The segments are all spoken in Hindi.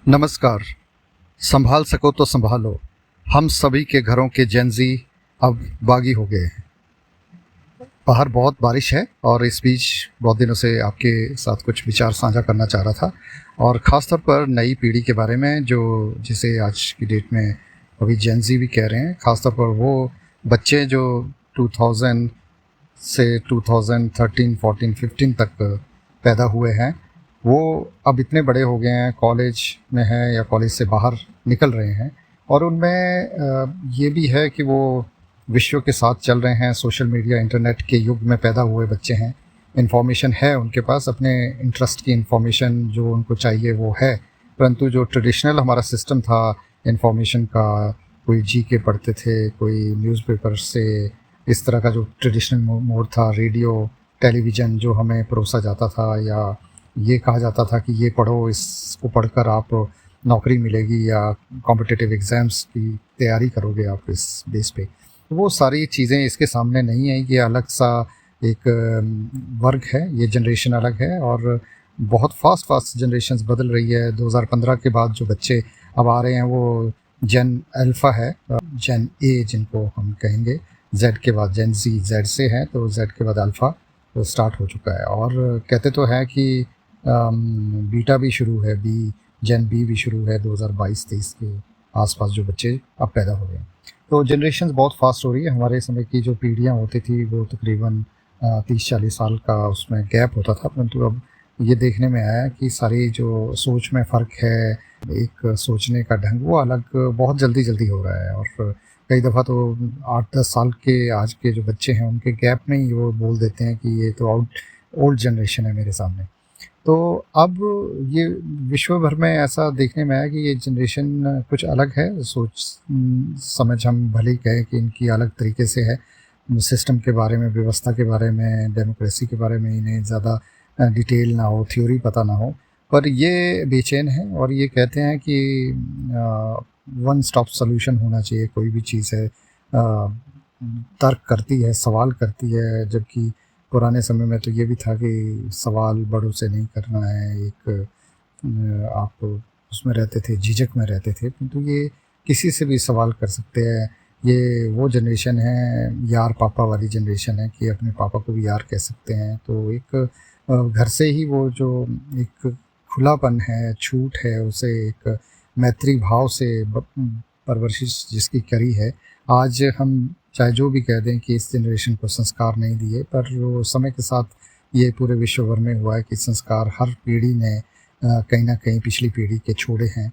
नमस्कार। संभाल सको तो संभालो, हम सभी के घरों के जेनजी अब बागी हो गए हैं। बाहर बहुत बारिश है और इस बीच बहुत दिनों से आपके साथ कुछ विचार साझा करना चाह रहा था, और ख़ासतौर पर नई पीढ़ी के बारे में जो जिसे आज की डेट में अभी जेनजी भी कह रहे हैं। ख़ासतौर पर वो बच्चे जो 2000 से 2013, 14, 15 तक पैदा हुए हैं, वो अब इतने बड़े हो गए हैं, कॉलेज में हैं या कॉलेज से बाहर निकल रहे हैं, और उनमें ये भी है कि वो विश्व के साथ चल रहे हैं। सोशल मीडिया, इंटरनेट के युग में पैदा हुए बच्चे हैं। इन्फॉर्मेशन है उनके पास, अपने इंटरेस्ट की इन्फॉर्मेशन जो उनको चाहिए वो है, परंतु जो ट्रेडिशनल हमारा सिस्टम था इन्फॉर्मेशन का, कोई जीके पढ़ते थे, कोई न्यूज़पेपर से, इस तरह का जो ट्रेडिशनल मोड था, रेडियो, टेलीविज़न जो हमें परोसा जाता था, या ये कहा जाता था कि ये पढ़ो, इसको पढ़कर आप नौकरी मिलेगी या कॉम्पिटिटिव एग्ज़ाम्स की तैयारी करोगे आप इस बेस पे, तो वो सारी चीज़ें इसके सामने नहीं है। ये अलग सा एक वर्ग है, ये जनरेशन अलग है, और बहुत फास्ट जनरेशन्स बदल रही है। 2015 के बाद जो बच्चे अब आ रहे हैं वो जेन अल्फ़ा है, जेन ए जिनको हम कहेंगे, जेड के बाद जेन जी, जेड से है तो जेड के बाद अल्फ़ा तो स्टार्ट हो चुका है। और कहते तो है कि बीटा भी शुरू है, जेन बी भी शुरू है 2022-23 के आसपास जो बच्चे अब पैदा हो रहे हैं। तो जनरेशन्स बहुत फास्ट हो रही है। हमारे समय की जो पीढ़ियाँ होती थी वो तकरीबन 30-40 साल का उसमें गैप होता था, परंतु अब ये देखने में आया कि सारी जो सोच में फ़र्क है, एक सोचने का ढंग वो अलग बहुत जल्दी हो रहा है। और कई दफ़ा तो 8-10 साल के आज के जो बच्चे हैं उनके गैप में ही वो बोल देते हैं कि ये तो ओल्ड जनरेशन है मेरे सामने। तो अब ये विश्व भर में ऐसा देखने में आया कि ये जनरेशन कुछ अलग है, सोच समझ हम भले ही कहें कि इनकी अलग तरीके से है। सिस्टम के बारे में, व्यवस्था के बारे में, डेमोक्रेसी के बारे में इन्हें ज़्यादा डिटेल ना हो, थ्योरी पता ना हो, पर ये बेचैन हैं और ये कहते हैं कि वन स्टॉप सॉल्यूशन होना चाहिए। कोई भी चीज़ है तर्क करती है, सवाल करती है, जबकि पुराने समय में तो ये भी था कि सवाल बड़ों से नहीं करना है। एक आप उसमें रहते थे, झिझक में रहते थे, किंतु ये किसी से भी सवाल कर सकते हैं। ये वो जनरेशन है, यार पापा वाली जनरेशन है कि अपने पापा को भी यार कह सकते हैं। तो एक घर से ही वो जो एक खुलापन है, छूट है, उसे एक मैत्री भाव से परवरिश जिसकी करी है। आज हम चाहे जो भी कह दें कि इस जनरेशन को संस्कार नहीं दिए, पर वो समय के साथ ये पूरे विश्व भर में हुआ है कि संस्कार हर पीढ़ी ने कहीं ना कहीं पिछली पीढ़ी के छोड़े हैं।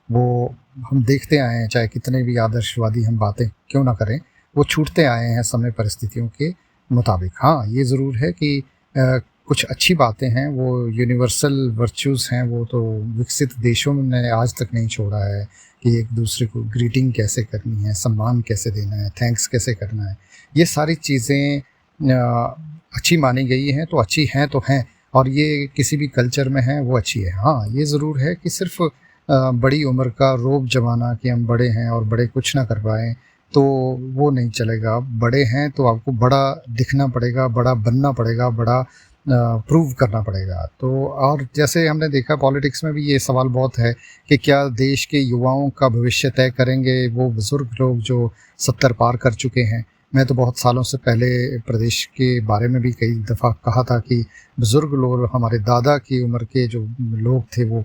वो हम देखते आए हैं, चाहे कितने भी आदर्शवादी हम बातें क्यों ना करें, वो छूटते आए हैं समय परिस्थितियों के मुताबिक। हाँ, ये ज़रूर है कि कुछ अच्छी बातें हैं, वो यूनिवर्सल वर्च्यूज़ हैं, वो तो विकसित देशों ने आज तक नहीं छोड़ा है कि एक दूसरे को ग्रीटिंग कैसे करनी है, सम्मान कैसे देना है, थैंक्स कैसे करना है। ये सारी चीज़ें अच्छी मानी गई हैं, तो अच्छी हैं तो हैं, और ये किसी भी कल्चर में है वो अच्छी है। हाँ, ये ज़रूर है कि सिर्फ बड़ी उम्र का रोब जमाना कि हम बड़े हैं और बड़े कुछ ना कर पाएँ, तो वो नहीं चलेगा। बड़े हैं तो आपको बड़ा दिखना पड़ेगा, बड़ा बनना पड़ेगा, बड़ा प्रूव करना पड़ेगा। तो और जैसे हमने देखा पॉलिटिक्स में भी ये सवाल बहुत है कि क्या देश के युवाओं का भविष्य तय करेंगे वो बुज़ुर्ग लोग जो 70 पार कर चुके हैं। मैं तो बहुत सालों से पहले प्रदेश के बारे में भी कई दफ़ा कहा था कि बुज़ुर्ग लोग, हमारे दादा की उम्र के जो लोग थे, वो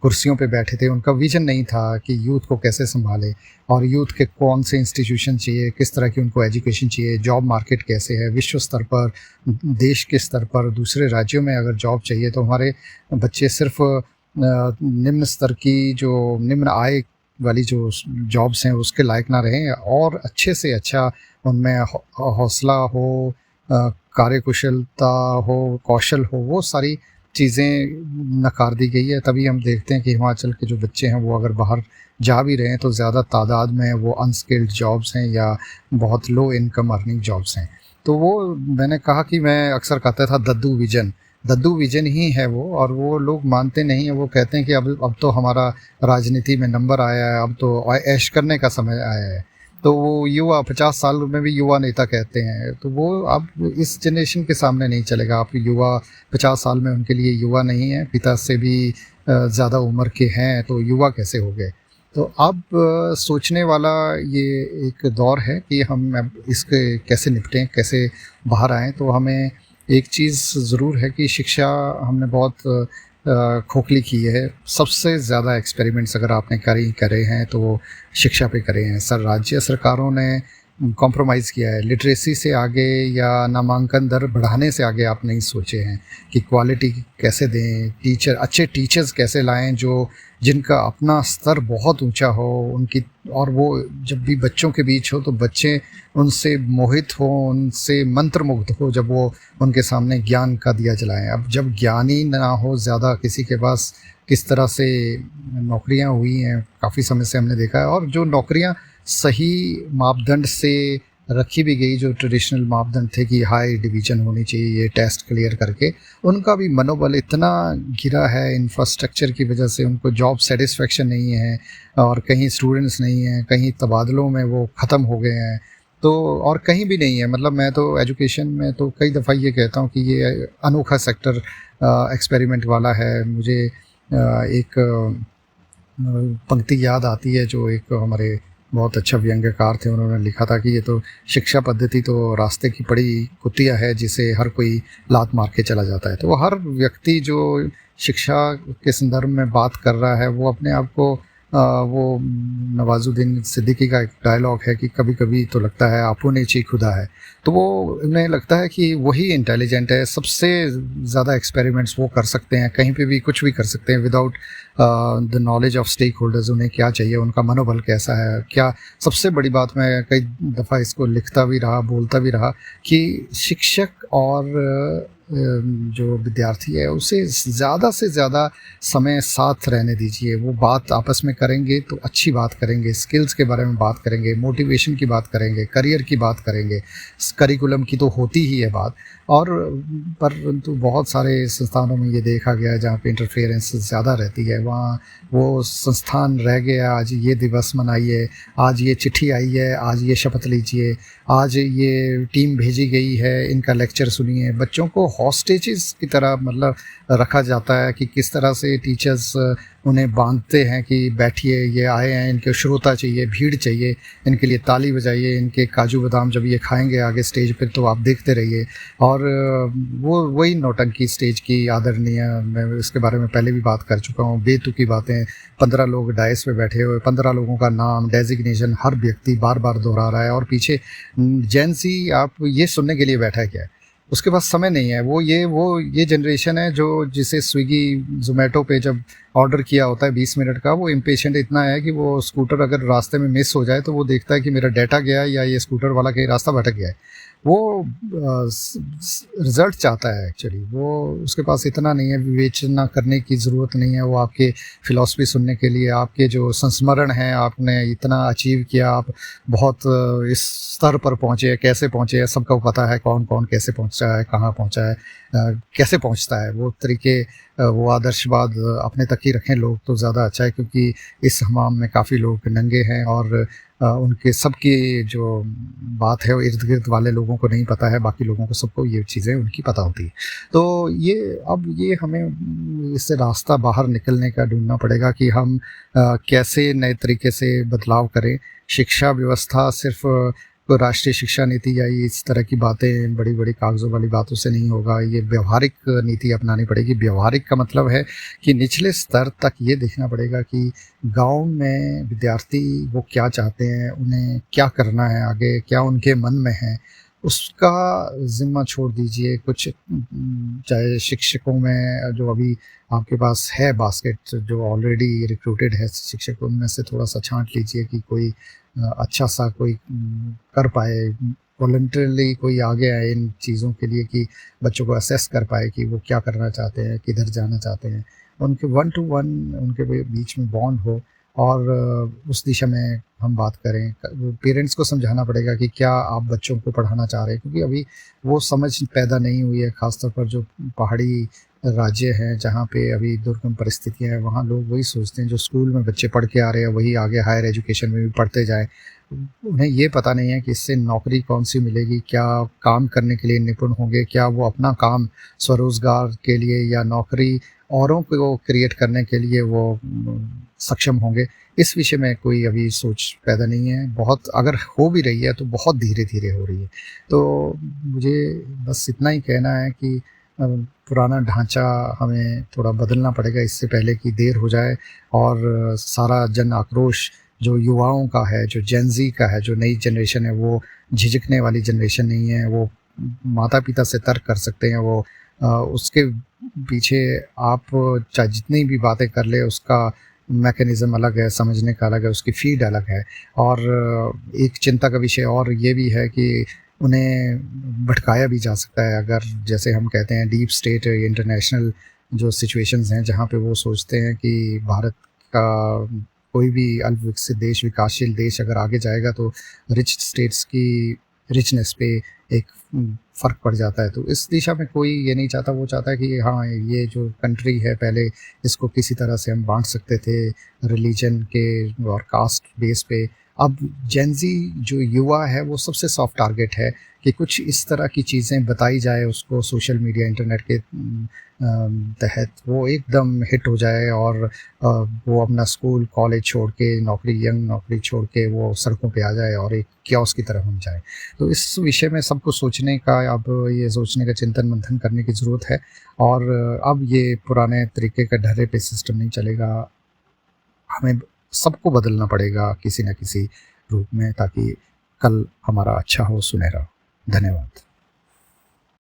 कुर्सियों पे बैठे थे, उनका विज़न नहीं था कि यूथ को कैसे संभालें और यूथ के कौन से इंस्टीट्यूशन चाहिए, किस तरह की उनको एजुकेशन चाहिए, जॉब मार्केट कैसे है विश्व स्तर पर, देश के स्तर पर, दूसरे राज्यों में अगर जॉब चाहिए तो हमारे बच्चे सिर्फ निम्न स्तर की, जो निम्न आय वाली जो जॉब्स हैं उसके लायक ना रहें, और अच्छे से अच्छा उनमें हौसला हो, कार्यकुशलता हो, कौशल हो, वो सारी चीज़ें नकार दी गई है। तभी हम देखते हैं कि हिमाचल के जो बच्चे हैं वो अगर बाहर जा भी रहे हैं तो ज़्यादा तादाद में वो अनस्किल्ड जॉब्स हैं या बहुत लो इनकम अर्निंग जॉब्स हैं। तो वो मैंने कहा कि मैं अक्सर कहता था दद्दू विजन ही है वो, और वो लोग मानते नहीं हैं। वो कहते हैं कि अब तो हमारा राजनीति में नंबर आया है, अब तो ऐश करने का समय आया है। तो वो युवा 50 साल में भी युवा नेता कहते हैं, तो वो अब इस जनरेशन के सामने नहीं चलेगा। आप युवा 50 साल में उनके लिए युवा नहीं है, पिता से भी ज़्यादा उम्र के हैं, तो युवा कैसे हो गए। तो अब सोचने वाला ये एक दौर है कि हम अब इसके कैसे निपटें, कैसे बाहर आएँ। तो हमें एक चीज़ ज़रूर है कि शिक्षा हमने बहुत खोखली की है। सबसे ज़्यादा एक्सपेरिमेंट्स अगर आपने करे हैं तो वो शिक्षा पे करे हैं। राज्य सरकारों ने कॉम्प्रोमाइज़ किया है। लिटरेसी से आगे या नामांकन दर बढ़ाने से आगे आप नहीं सोचे हैं कि क्वालिटी कैसे दें, अच्छे टीचर्स कैसे लाएँ जो जिनका अपना स्तर बहुत ऊंचा हो, उनकी, और वो जब भी बच्चों के बीच हो तो बच्चे उनसे मोहित हो, उनसे मंत्रमुग्ध हो जब वो उनके सामने ज्ञान का दिया जलाएं। अब जब ज्ञान ही ना हो ज़्यादा किसी के पास, किस तरह से नौकरियां हुई हैं काफ़ी समय से हमने देखा है। और जो नौकरियां सही मापदंड से रखी भी गई, जो ट्रेडिशनल मापदंड थे कि हाई डिवीज़न होनी चाहिए, ये टेस्ट क्लियर करके, उनका भी मनोबल इतना गिरा है इंफ्रास्ट्रक्चर की वजह से। उनको जॉब सेटिस्फेक्शन नहीं है, और कहीं स्टूडेंट्स नहीं हैं, कहीं तबादलों में वो ख़त्म हो गए हैं, तो और कहीं भी नहीं है। मतलब मैं तो एजुकेशन में तो कई दफ़ा ये कहता हूँ कि ये अनोखा सेक्टर एक्सपेरिमेंट वाला है। मुझे एक पंक्ति याद आती है जो एक हमारे बहुत अच्छा व्यंग्यकार थे, उन्होंने लिखा था कि ये तो शिक्षा पद्धति तो रास्ते की पड़ी कुतिया है जिसे हर कोई लात मार के चला जाता है। तो हर व्यक्ति जो शिक्षा के संदर्भ में बात कर रहा है वो अपने आप को वो नवाजुद्दीन सिद्दीकी का एक डायलॉग है कि कभी कभी तो लगता है आपो ने ची खुदा है। तो वो उन्हें लगता है कि वही इंटेलिजेंट है, सबसे ज़्यादा एक्सपेरिमेंट्स वो कर सकते हैं, कहीं पे भी कुछ भी कर सकते हैं without the knowledge of stakeholders. उन्हें क्या चाहिए, उनका मनोबल कैसा है, क्या। सबसे बड़ी बात, मैं कई दफ़ा इसको लिखता भी रहा, बोलता भी रहा कि शिक्षक और जो विद्यार्थी है उसे ज़्यादा से ज़्यादा समय साथ रहने दीजिए। वो बात आपस में करेंगे तो अच्छी बात करेंगे, स्किल्स के बारे में बात करेंगे, मोटिवेशन की बात करेंगे, करियर की बात करेंगे, करिकुलम की तो होती ही है बात। और परंतु बहुत सारे संस्थानों में ये देखा गया है जहाँ पे इंटरफेरेंस ज़्यादा रहती है, वहाँ वो संस्थान रह गया। आज ये दिवस मनाइए, आज ये चिट्ठी आई है, आज ये शपथ लीजिए, आज ये टीम भेजी गई है, इनका लेक्चर सुनिए। बच्चों को हॉस्टेजेस की तरह मतलब रखा जाता है कि किस तरह से टीचर्स उन्हें बांधते हैं कि बैठिए, ये आए हैं, इनके श्रोता चाहिए, भीड़ चाहिए, इनके लिए ताली बजाइए, इनके काजू बादाम जब ये खाएंगे आगे स्टेज पर तो आप देखते रहिए। और वो वही नौटंकी स्टेज की आदरणीय, मैं इसके बारे में पहले भी बात कर चुका हूँ, बेतुकी बातें। 15 लोग डायस पे बैठे हुए, 15 लोगों का नाम, डेजिग्नेशन हर व्यक्ति बार बार दोहरा रहा है, और पीछे जेंसी आप ये सुनने के लिए बैठा है क्या है, उसके पास समय नहीं है। वो ये जनरेशन है जो जिसे स्विगी जोमेटो पे जब ऑर्डर किया होता है 20 मिनट का, वो इम्पेशेंट इतना है कि वो स्कूटर अगर रास्ते में मिस हो जाए तो वो देखता है कि मेरा डाटा गया है या ये स्कूटर वाला कहीं रास्ता भटक गया है। वो रिज़ल्ट चाहता है एक्चुअली, वो उसके पास इतना नहीं है, विवेचना करने की ज़रूरत नहीं है। वो आपके फ़िलॉसफी सुनने के लिए, आपके जो संस्मरण हैं, आपने इतना अचीव किया, आप बहुत इस स्तर पर पहुँचे, कैसे पहुँचे, सबको पता है कौन कौन कैसे पहुँचा है, कहाँ पहुँचा है, कैसे पहुँचता है। वो तरीके, वो आदर्शवाद अपने तक ही रखें लोग तो ज़्यादा अच्छा है, क्योंकि इस हमाम में काफ़ी लोग नंगे हैं और उनके सबकी जो बात है वो इर्द गिर्द वाले लोगों को नहीं पता है, बाकी लोगों को सबको ये चीज़ें उनकी पता होती है। तो ये हमें इससे रास्ता बाहर निकलने का ढूंढना पड़ेगा कि हम कैसे नए तरीके से बदलाव करें। शिक्षा व्यवस्था सिर्फ कोई राष्ट्रीय शिक्षा नीति या इस तरह की बातें बड़ी बड़ी कागज़ों वाली बातों से नहीं होगा, ये व्यवहारिक नीति अपनानी पड़ेगी। व्यवहारिक का मतलब है कि निचले स्तर तक ये देखना पड़ेगा कि गांव में विद्यार्थी वो क्या चाहते हैं, उन्हें क्या करना है आगे, क्या उनके मन में है, उसका ज़िम्मा छोड़ दीजिए। कुछ चाहे शिक्षकों में जो अभी आपके पास है बास्केट जो ऑलरेडी रिक्रूटेड है शिक्षक, उनमें से थोड़ा सा छांट लीजिए कि कोई अच्छा सा कोई कर पाए, वॉलंटरली कोई आगे आए इन चीज़ों के लिए कि बच्चों को असेस कर पाए कि वो क्या करना चाहते हैं, किधर जाना चाहते हैं। उनके 1 to 1 उनके बीच में बॉन्ड हो और उस दिशा में हम बात करें। पेरेंट्स को समझाना पड़ेगा कि क्या आप बच्चों को पढ़ाना चाह रहे हैं, क्योंकि अभी वो समझ पैदा नहीं हुई है, ख़ासतौर पर जो पहाड़ी राज्य हैं जहाँ पे अभी दुर्गम परिस्थितियाँ हैं, वहाँ लोग वही सोचते हैं जो स्कूल में बच्चे पढ़ के आ रहे हैं वही आगे हायर एजुकेशन में भी पढ़ते जाएँ। उन्हें ये पता नहीं है कि इससे नौकरी कौन-सी मिलेगी, क्या काम करने के लिए निपुण होंगे, क्या वो अपना काम स्वरोज़गार के लिए या नौकरी औरों को क्रिएट करने के लिए वो सक्षम होंगे। इस विषय में कोई अभी सोच पैदा नहीं है। बहुत अगर हो भी रही है तो बहुत धीरे-धीरे हो रही है। तो मुझे बस इतना ही कहना है कि पुराना ढाँचा हमें थोड़ा बदलना पड़ेगा इससे पहले कि देर हो जाए और सारा जन आक्रोश जो युवाओं का है, जो जेन ज़ी का है, जो नई जनरेशन है, वो झिझकने वाली जनरेशन नहीं है। वो माता-पिता से तर्क कर सकते हैं, वो उसके पीछे आप चाहे जितनी भी बातें कर लें, उसका मैकेनिज़्म अलग है, समझने का अलग है, उसकी फ़ीड अलग है। और एक चिंता का विषय और ये भी है कि उन्हें भटकाया भी जा सकता है, अगर जैसे हम कहते हैं डीप स्टेट इंटरनेशनल जो सिचुएशंस हैं, जहाँ पे वो सोचते हैं कि भारत का कोई भी अल्पविकसित देश, विकासशील देश अगर आगे जाएगा तो रिच स्टेट्स की रिचनेस पे एक फ़र्क पड़ जाता है। तो इस दिशा में कोई ये नहीं चाहता, वो चाहता है कि हाँ, ये जो कंट्री है पहले इसको किसी तरह से हम बाँट सकते थे रिलीजन के और कास्ट बेस पे। अब जेन ज़ी जो युवा है वो सबसे सॉफ्ट टारगेट है कि कुछ इस तरह की चीज़ें बताई जाए उसको सोशल मीडिया, इंटरनेट के तहत वो एकदम हिट हो जाए और वो अपना स्कूल, कॉलेज छोड़ के यंग नौकरी छोड़ के वो सड़कों पे आ जाए और एक कियोस्क की तरह बन जाए। तो इस विषय में सबको सोचने का, अब ये सोचने का, चिंतन-मंथन करने की ज़रूरत है और अब ये पुराने तरीके का ढर्रे पे सिस्टम नहीं चलेगा। हमें सबको बदलना पड़ेगा किसी न किसी रूप में ताकि कल हमारा अच्छा हो, सुनहरा हो। धन्यवाद।